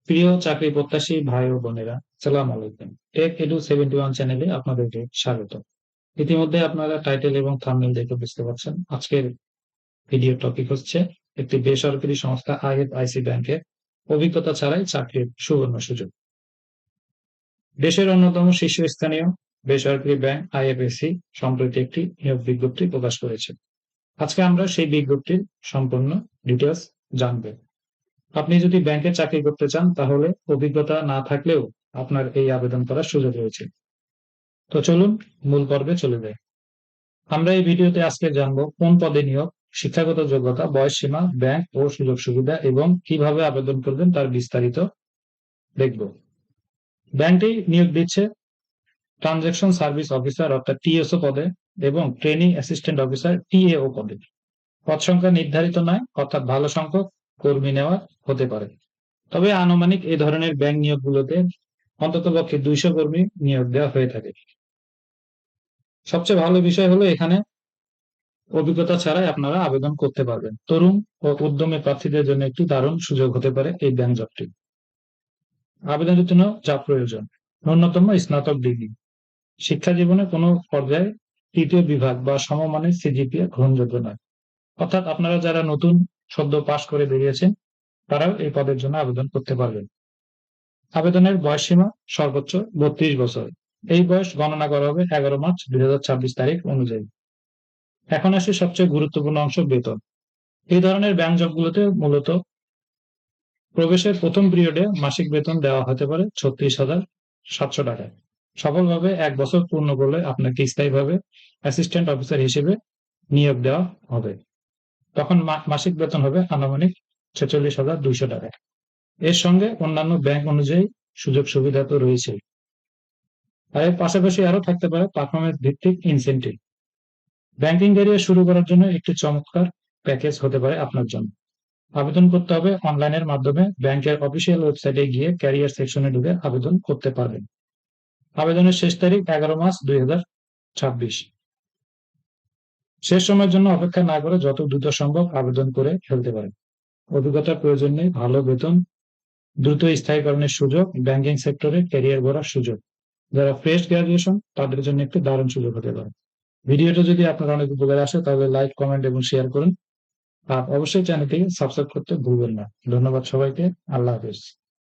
প্রিয় চাকরি প্রত্যাশী ভাই ও বোনেরা, সালাম আলাইকুম। টেক এডু 71 চ্যানেলে আপনাদেরকে স্বাগত। ইতিমধ্যে আপনারা টাইটেল এবং থাম্বনেল দেখে বুঝতে পারছেন আজকের ভিডিও টপিক হচ্ছে একটি বেসরকারি সংস্থা আইএফআইসি ব্যাংকের অভিজ্ঞতা ছাড়াই চাকরির সুবর্ণ সুযোগ। দেশের অন্যতম শীর্ষস্থানীয় বেসরকারি ব্যাংক আইএফএসি সম্প্রতি একটি নিয়োগ বিজ্ঞপ্তি প্রকাশ করেছে। আজকে আমরা সেই বিজ্ঞপ্তির সম্পূর্ণ ডিটেলস জানব। আপনি যদি ব্যাংকে চাকরি করতে চান তাহলে অভিজ্ঞতা না থাকলেও আপনার এই আবেদন করার সুযোগ রয়েছে। তো চলুন মূল পর্বে চলে যাই। আমরা এই ভিডিওতে আজকে জানবো কোন পদে নিয়োগ, শিক্ষাগত যোগ্যতা, বয়স সীমা, ব্যাংক ও সুযোগ সুবিধা এবং কিভাবে আবেদন করবেন তার বিস্তারিত দেখব। ব্যাংকটি নিয়োগ দিচ্ছে ট্রানজাকশন সার্ভিস অফিসার অর্থাৎ টিএসও পদে এবং ট্রেনিং অ্যাসিস্ট্যান্ট অফিসার টিএও পদে। পদ সংখ্যা নির্ধারিত নয়, অর্থাৎ ভালো সংখ্যক কর্মী নেওয়া হতে পারে। তবে আনুমানিক এই ধরনের ব্যাংক নিয়োগগুলোতে অন্ততপক্ষে 200 কর্মী নিয়োগ দেওয়া হয়ে থাকে। সবচেয়ে ভালো বিষয় হলো এখানে অভিজ্ঞতা ছাড়াই আপনারা আবেদন করতে পারবেন। তরুণ ও উদ্যমী প্রার্থীদের জন্য একটি দারুণ সুযোগ হতে পারে এই ব্যাংক জবটি। আবেদনের জন্য যা প্রয়োজন: ন্যূনতম স্নাতক ডিগ্রি, শিক্ষা জীবনে কোনো পর্যায়ে তৃতীয় বিভাগ বা সমমানের সিজিপিএ গ্রহণযোগ্য নয়। অর্থাৎ আপনারা যারা নতুন সদ্য পাশ করে বেরিয়েছেন তারাও এই পদের জন্য আবেদন করতে পারবেন। আবেদনের বয়সসীমা সর্বোচ্চ 32 বছর। এই বয়স গণনা করা হবে 11 মার্চ 2026 তারিখ অনুযায়ী। এখন আসে সবচেয়ে গুরুত্বপূর্ণ অংশ, বেতন। এই ধরনের ব্যাংক জবগুলোতে মূলত প্রবেশের প্রথম পিরিয়ডে মাসিক বেতন দেওয়া হতে পারে 36,700 টাকায়। সফলভাবে 1 বছর পূর্ণ করলে আপনাকে স্থায়ীভাবে অ্যাসিস্ট্যান্ট অফিসার হিসেবে নিয়োগ দেওয়া হবে। তখন মাসিক বেতন হবে আনুমানিক 46,200 টাকা। এর সঙ্গে অন্যান্য ব্যাংক অনুযায়ী সুযোগ সুবিধা তো রয়েছে, আর এর পাশাপাশি আরো থাকতে পারে পারফরমেন্স ভিত্তিক ইনসেন্টিভ। ব্যাংকিং ক্যারিয়ার শুরু করার জন্য একটি চমৎকার প্যাকেজ হতে পারে আপনার জন্য। আবেদন করতে হবে অনলাইনের মাধ্যমে। ব্যাংকের অফিসিয়াল ওয়েবসাইটে গিয়ে ক্যারিয়ার সেকশনে ঢুকে আবেদন করতে পারবেন। আবেদনের শেষ তারিখ 11 মার্চ 2026। শেষ সময়ের জন্য অপেক্ষা না করে যত দ্রুত সম্ভব আবেদন করে ফেলতে পারেন। অভিজ্ঞতার প্রয়োজন নেই, ভালো বেতন, দ্রুত স্থায়ীকরণের সুযোগ, ব্যাংকিং সেক্টরে ক্যারিয়ার গড়ার সুযোগ। যারা ফ্রেশ গ্রাজুয়েশন তাদের জন্য একটি দারুণ সুযোগ হতে পারে। ভিডিওটা যদি আপনার অনেক উপকারে আসে তাহলে লাইক, কমেন্ট এবং শেয়ার করুন। আর অবশ্যই চ্যানেলটিকে সাবস্ক্রাইব করতে ভুলবেন না। ধন্যবাদ সবাইকে। আল্লাহ হাফেজ।